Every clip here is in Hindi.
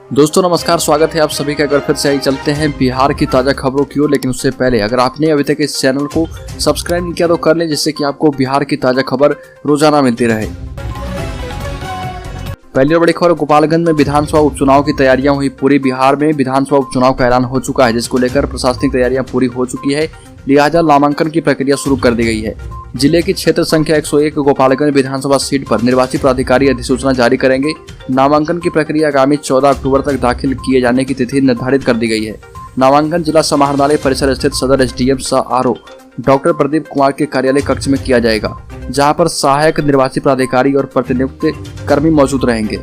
दोस्तों नमस्कार, स्वागत है आप सभी का। अगर फिर से ही चलते हैं बिहार की ताज़ा खबरों की ओर, लेकिन उससे पहले अगर आपने अभी तक इस चैनल को सब्सक्राइब नहीं किया तो कर लें, जिससे कि आपको बिहार की ताज़ा खबर रोजाना मिलती रहे। पहली और बड़ी खबर, गोपालगंज में विधानसभा उपचुनाव की तैयारियां हुई पूरी। बिहार में विधानसभा उपचुनाव का ऐलान हो चुका है, जिसको लेकर प्रशासनिक तैयारियां पूरी हो चुकी है, लिहाजा नामांकन की प्रक्रिया शुरू कर दी गई है। जिले की क्षेत्र संख्या 101 गोपालगंज विधानसभा सीट पर निर्वाचित प्राधिकारी अधिसूचना जारी करेंगे। नामांकन की प्रक्रिया आगामी 14 अक्टूबर तक दाखिल किए जाने की तिथि निर्धारित कर दी गई है। नामांकन जिला समाहरणालय परिसर स्थित सदर एसडीएम सह आरओ डॉक्टर प्रदीप कुमार के कार्यालय कक्ष में किया जाएगा, जहां पर सहायक निर्वाचित प्राधिकारी और प्रतिनियुक्त कर्मी मौजूद रहेंगे।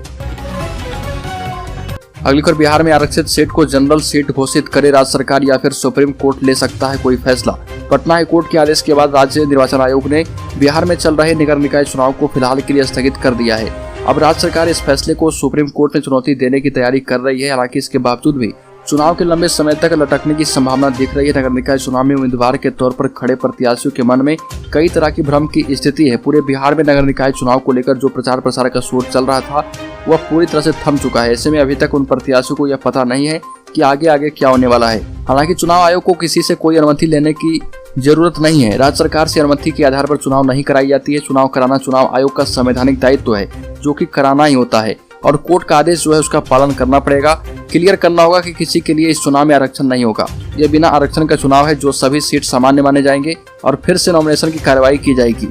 अगली खबर, बिहार में आरक्षित सीट को जनरल सीट घोषित करे राज्य सरकार या फिर सुप्रीम कोर्ट ले सकता है कोई फैसला। पटना हाई कोर्ट के आदेश के बाद राज्य निर्वाचन आयोग ने बिहार में चल रहे निगम निकाय चुनाव को फिलहाल के लिए स्थगित कर दिया है। अब राज्य सरकार इस फैसले को सुप्रीम कोर्ट में चुनौती देने की तैयारी कर रही है। हालांकि इसके बावजूद भी चुनाव के लंबे समय तक लटकने की संभावना दिख रही है। नगर निकाय चुनाव में उम्मीदवार के तौर पर खड़े प्रत्याशियों के मन में कई तरह की भ्रम की स्थिति है। पूरे बिहार में नगर निकाय चुनाव को लेकर जो प्रचार प्रसार का शोर चल रहा था वह पूरी तरह से थम चुका है। ऐसे में अभी तक उन प्रत्याशियों को यह पता नहीं है कि आगे क्या होने वाला है। हालांकि चुनाव आयोग को किसी से कोई अनुमति लेने की जरूरत नहीं है। राज्य सरकार से अनुमति के आधार पर चुनाव नहीं कराई जाती है। चुनाव कराना चुनाव आयोग का संवैधानिक दायित्व है, जो कि कराना ही होता है, और कोर्ट का आदेश जो है उसका पालन करना पड़ेगा। क्लियर करना होगा कि किसी के लिए इस चुनाव में आरक्षण नहीं होगा। यह बिना आरक्षण का चुनाव है, जो सभी सीट सामान्य माने जाएंगे और फिर से नॉमिनेशन की कार्रवाई की जाएगी।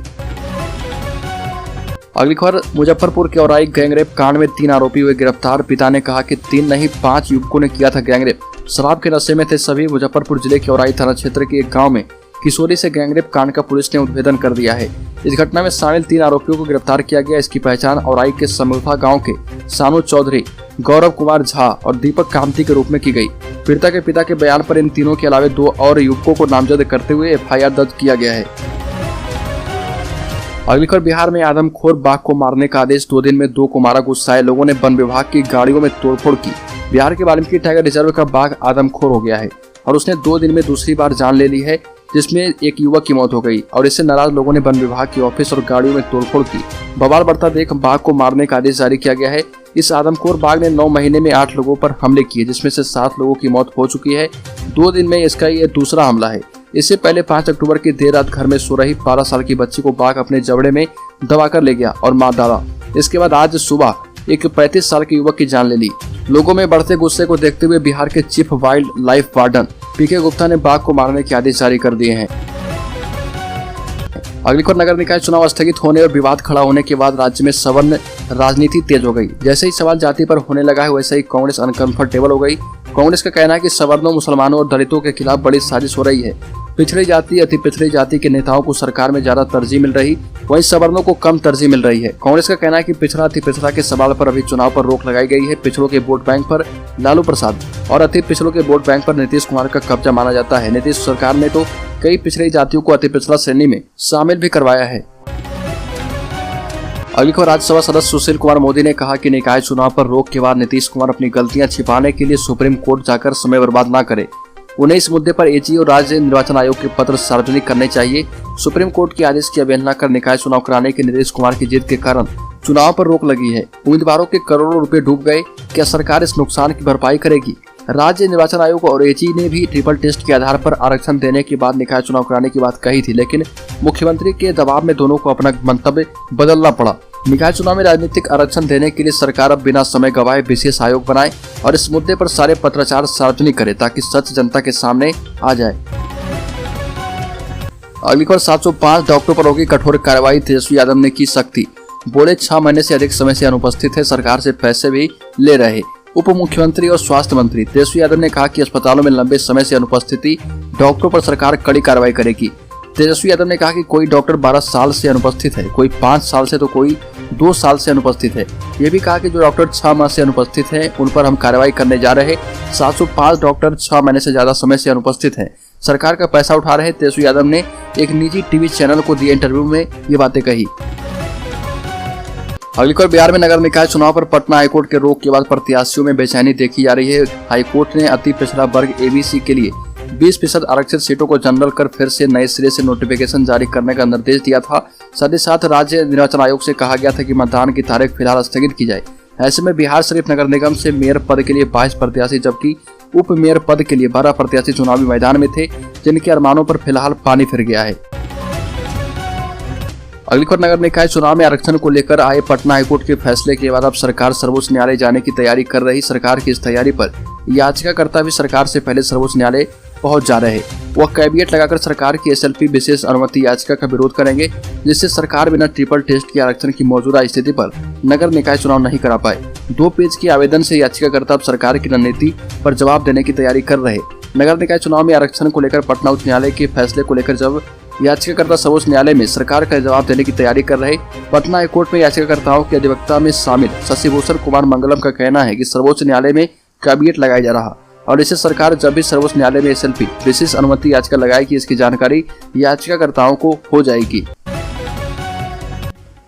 अगली खबर, मुजफ्फरपुर के औराई गैंगरेप कांड में 3 आरोपी हुए गिरफ्तार। पिता ने कहा कि 3 नहीं 5 युवकों ने किया था गैंगरेप। शराब के नशे में थे सभी। मुजफ्फरपुर जिले के औराई थाना क्षेत्र के एक गांव में किशोरी से गैंगरेप कांड का पुलिस ने उद्भेदन कर दिया है। इस घटना में शामिल 3 आरोपियों को गिरफ्तार किया गया। इसकी पहचान औराई के समूथा गांव के सानू चौधरी, गौरव कुमार झा और दीपक कामती के रूप में की गई। पीड़िता के पिता के बयान पर इन तीनों के अलावा 2 और युवकों को नामजद करते हुए एफआईआर दर्ज किया गया है। अगली खबर, बिहार में आदमखोर बाघ को मारने का आदेश। 2 दिन में 2 को मारा। गुस्साए लोगों ने वन विभाग की गाड़ियों में तोड़फोड़ की। बिहार के वाल्मीकि टाइगर रिजर्व का बाघ आदमखोर हो गया है और उसने 2 दिन में दूसरी बार जान ले ली है, जिसमें एक युवक की मौत हो गई। और इससे नाराज लोगों ने वन विभाग के ऑफिस और गाड़ियों में तोड़फोड़ की। बवाल बढ़ता देख बाघ को मारने का आदेश जारी किया गया है। इस आदमखोर बाघ ने 9 महीने में 8 लोगों पर हमले किए, जिसमें से 7 लोगों की मौत हो चुकी है। 2 दिन में इसका ये दूसरा हमला है। इससे पहले 5 अक्टूबर की देर रात घर में सो रही 12 साल की बच्ची को बाघ अपने जबड़े में दबाकर ले गया और मार डाला। इसके बाद आज सुबह एक 35 साल के युवक की जान ले ली। लोगों में बढ़ते गुस्से को देखते हुए बिहार के चीफ वाइल्ड लाइफ वार्डन पीके गुप्ता ने बाघ को मारने के आदेश जारी कर दिए हैं। अगली खबर, नगर निकाय चुनाव स्थगित होने और विवाद खड़ा होने के बाद राज्य में सवर्ण राजनीति तेज हो गई। जैसे ही सवाल जाति पर होने लगा है, वैसे ही कांग्रेस अनकंफर्टेबल हो गई। कांग्रेस का कहना है कि सवर्णों, मुसलमानों और दलितों के खिलाफ बड़ी साजिश हो रही है। पिछड़ी जाति, अति पिछड़ी जाति के नेताओं को सरकार में ज्यादा तरजीह मिल रही, वहीं सवर्णों को कम तरजीह मिल रही है। कांग्रेस का कहना है कि पिछड़ा अति पिछड़ा के सवाल पर अभी चुनाव पर रोक लगाई गई है। पिछड़ों के वोट बैंक पर लालू प्रसाद और अति पिछड़ों के वोट बैंक पर नीतीश कुमार का कब्जा माना जाता है। नीतीश सरकार ने तो कई पिछड़ी जातियों को अति पिछड़ा श्रेणी में शामिल भी करवाया है। अगली खबर, राज्यसभा सदस्य सुशील कुमार मोदी ने कहा कि निकाय चुनाव पर रोक के बाद नीतीश कुमार अपनी गलतियां छिपाने के लिए सुप्रीम कोर्ट जाकर समय बर्बाद न करे। उन्हें इस मुद्दे पर एजी और राज्य निर्वाचन आयोग के पत्र सार्वजनिक करने चाहिए। सुप्रीम कोर्ट के आदेश की अवहेलना कर निकाय चुनाव कराने के नीतीश कुमार की जिद के कारण चुनाव पर रोक लगी है। उम्मीदवारों के करोड़ों रुपए डूब गए। क्या सरकार इस नुकसान की भरपाई करेगी? राज्य निर्वाचन आयोग और एजी ने भी ट्रिपल टेस्ट के आधार पर आरक्षण देने के बाद निकाय चुनाव कराने की बात कही थी, लेकिन मुख्यमंत्री के दबाव में दोनों को अपना मंतव्य बदलना पड़ा। निकाय चुनाव में राजनीतिक आरक्षण देने के लिए सरकार अब बिना समय गवाए विशेष आयोग बनाए और इस मुद्दे पर सारे पत्राचार सार्वजनिक करे, ताकि सच जनता के सामने आ जाए। अगली खबर, 705 डॉक्टरों पर होगी कठोर कार्रवाई। तेजस्वी यादव ने की सख्ती। बोले 6 महीने से अधिक समय से अनुपस्थित है, सरकार से पैसे भी ले रहे। उप मुख्यमंत्री और स्वास्थ्य मंत्री तेजस्वी यादव ने कहा कि अस्पतालों में लंबे समय से अनुपस्थिति डॉक्टरों पर सरकार कड़ी कार्रवाई करेगी। तेजस्वी यादव ने कहा कि कोई डॉक्टर 12 साल से अनुपस्थित है, कोई 5 साल से तो कोई 2 साल से अनुपस्थित है। ये भी कहा कि जो डॉक्टर 6 माह से अनुपस्थित हैं, उन पर हम कार्रवाई करने जा रहे हैं। 705 डॉक्टर 6 महीने से ज्यादा समय से अनुपस्थित हैं, सरकार का पैसा उठा रहे। तेजस्वी यादव ने एक निजी टीवी चैनल को दिए इंटरव्यू में ये बातें कही। अगली खबर, बिहार में नगर निकाय चुनाव पर पटना हाईकोर्ट के रोक के बाद प्रत्याशियों में बेचैनी देखी जा रही है। हाईकोर्ट ने अति पिछड़ा वर्ग एबीसी के लिए 20% आरक्षित सीटों को जनरल कर फिर से नए सिरे से नोटिफिकेशन जारी करने का निर्देश दिया था। साथ ही साथ राज्य निर्वाचन आयोग से कहा गया था कि मतदान की तारीख फिलहाल स्थगित की जाए। ऐसे में बिहार शरीफ नगर निगम से मेयर पद के लिए 22 प्रत्याशी जबकि उप मेयर पद के लिए 12 प्रत्याशी चुनावी मैदान में थे, जिनके अरमानों पर फिलहाल पानी फिर गया है। अगली खबर नगर निकाय चुनाव में आरक्षण को लेकर आए पटना हाईकोर्ट के फैसले के बाद अब सरकार सर्वोच्च न्यायालय जाने की तैयारी कर रही। सरकार की इस तैयारी पर याचिकाकर्ता भी सरकार से पहले सर्वोच्च न्यायालय पहुंच जा रहे। वह कैविएट लगाकर सरकार की एसएलपी विशेष अनुमति याचिका का विरोध करेंगे, जिससे सरकार बिना ट्रिपल टेस्ट के आरक्षण की मौजूदा स्थिति पर नगर निकाय चुनाव नहीं करा पाए। 2 पेज के आवेदन से याचिकाकर्ता अब सरकार की रणनीति पर जवाब देने की तैयारी कर रहे। नगर निकाय चुनाव में आरक्षण को लेकर पटना उच्च न्यायालय के फैसले को लेकर जब याचिकाकर्ता सर्वोच्च न्यायालय में सरकार का जवाब देने की तैयारी कर रहे। पटना हाईकोर्ट में याचिकाकर्ताओं के अधिवक्ता में शामिल शशिभूषण कुमार मंगलम का कहना है कि सर्वोच्च न्यायालय में कैविएट लगाया जा रहा और इसे सरकार जब भी सर्वोच्च न्यायालय में एसएलपी विशेष अनुमति याचिका लगाएगी, इसकी जानकारी याचिकाकर्ताओं को हो जाएगी।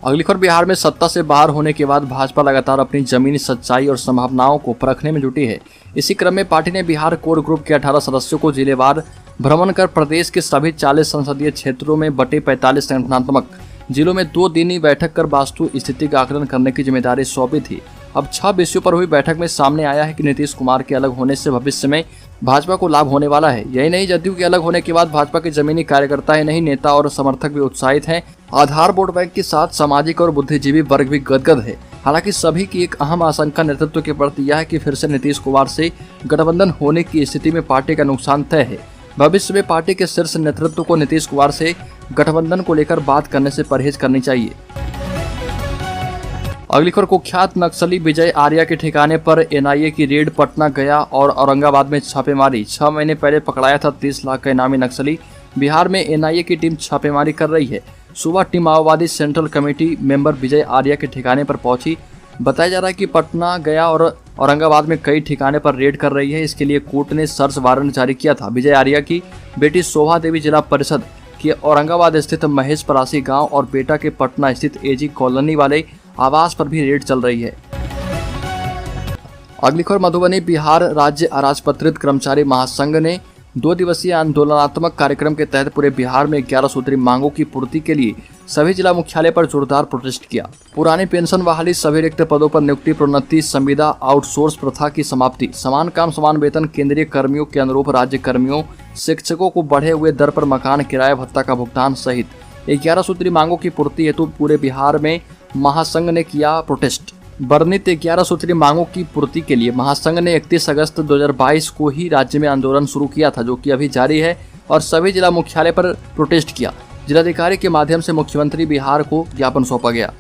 अगली खबर बिहार में सत्ता से बाहर होने के बाद भाजपा लगातार अपनी जमीनी सच्चाई और संभावनाओं को परखने में जुटी है। इसी क्रम में पार्टी ने बिहार कोर ग्रुप के 18 सदस्यों को जिलेवार भ्रमण कर प्रदेश के सभी 40 संसदीय क्षेत्रों में बटे 45 संगठनात्मक जिलों में 2 दिनी बैठक कर वास्तु स्थिति का आकलन करने की जिम्मेदारी सौंपी थी। अब 6 विषयों पर हुई बैठक में सामने आया है कि नीतीश कुमार के अलग होने से भविष्य में भाजपा को लाभ होने वाला है। यही नहीं, जदयू के अलग होने के बाद भाजपा के जमीनी कार्यकर्ता ही नहीं, नेता और समर्थक भी उत्साहित हैं। आधार वोट बैंक के साथ सामाजिक और बुद्धिजीवी वर्ग भी गदगद है। हालांकि सभी की एक अहम आशंका नेतृत्व के प्रति यह है कि फिर से नीतीश कुमार से गठबंधन होने की स्थिति में पार्टी का नुकसान तय है। भविष्य में पार्टी के शीर्ष नेतृत्व को नीतीश कुमार से गठबंधन को लेकर बात करने से परहेज करनी चाहिए। अगली खबर कुख्यात नक्सली विजय आर्या के ठिकाने पर एनआईए की रेड। पटना, गया और औरंगाबाद में छापेमारी। 6 महीने पहले पकड़ाया था 30 लाख का इनामी नक्सली। बिहार में एनआईए की टीम छापेमारी कर रही है। सुबह टीम माओवादी सेंट्रल कमेटी मेंबर विजय आर्या के ठिकाने पर पहुंची। बताया जा रहा है कि पटना, गया और औरंगाबाद में कई ठिकाने पर रेड कर रही है। इसके लिए कोर्ट ने सर्च वारंट जारी किया था। विजय आर्या की बेटी शोभा देवी जिला परिषद के औरंगाबाद स्थित महेश परासी गांव और बेटा के पटना स्थित एजी कॉलोनी वाले आवास पर भी रेड चल रही है। अगली खबर मधुबनी। बिहार राज्य अराजपत्रित कर्मचारी महासंघ ने 2 दिवसीय आंदोलनात्मक कार्यक्रम के तहत पूरे बिहार में 11 सूत्री मांगों की पूर्ति के लिए सभी जिला मुख्यालय पर जोरदार प्रोटेस्ट किया। पुरानी पेंशन बहाली, सभी रिक्त पदों पर नियुक्ति, प्रोन्नति, संविदा, आउटसोर्स प्रथा की समाप्ति, समान काम समान वेतन, केंद्रीय कर्मियों के अनुरूप राज्य कर्मियों, शिक्षकों को बढ़े हुए दर पर मकान किराया भत्ता का भुगतान सहित 11 सूत्री मांगों की पूर्ति हेतु पूरे बिहार में महासंघ ने किया प्रोटेस्ट। वर्णित 11 सूत्री मांगों की पूर्ति के लिए महासंघ ने 31 अगस्त 2022 को ही राज्य में आंदोलन शुरू किया था, जो कि अभी जारी है, और सभी जिला मुख्यालय पर प्रोटेस्ट किया। जिलाधिकारी के माध्यम से मुख्यमंत्री बिहार को ज्ञापन सौंपा गया।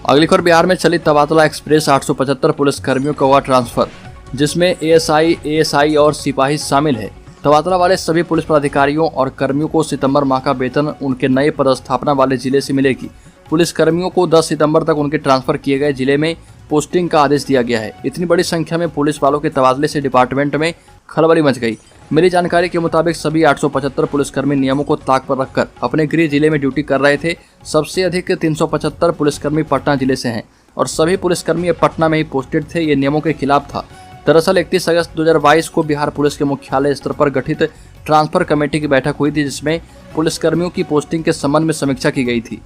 अगली खबर बिहार में चली तबादला एक्सप्रेस। 875 पुलिस कर्मियों का हुआ ट्रांसफर, जिसमें एएसआई और सिपाही शामिल है। तबादला वाले सभी पुलिस पदाधिकारियों और कर्मियों को सितंबर माह का वेतन उनके नए पदस्थापना वाले जिले से मिलेगी। पुलिस कर्मियों को 10 सितंबर तक उनके ट्रांसफर किए गए जिले में पोस्टिंग का आदेश दिया गया है। इतनी बड़ी संख्या में पुलिस वालों के तबादले से डिपार्टमेंट में खलबली मच गई। मिली जानकारी के मुताबिक सभी 875 पुलिसकर्मी नियमों को ताक पर रखकर अपने गृह जिले में ड्यूटी कर रहे थे। सबसे अधिक 375 पुलिसकर्मी पटना जिले से हैं और सभी पुलिसकर्मी पटना में ही पोस्टेड थे। ये नियमों के खिलाफ था। दरअसल 31 अगस्त 2022 को बिहार पुलिस के मुख्यालय स्तर पर गठित ट्रांसफर कमेटी की बैठक हुई थी, जिसमें पुलिसकर्मियों की पोस्टिंग के संबंध में समीक्षा की गई थी।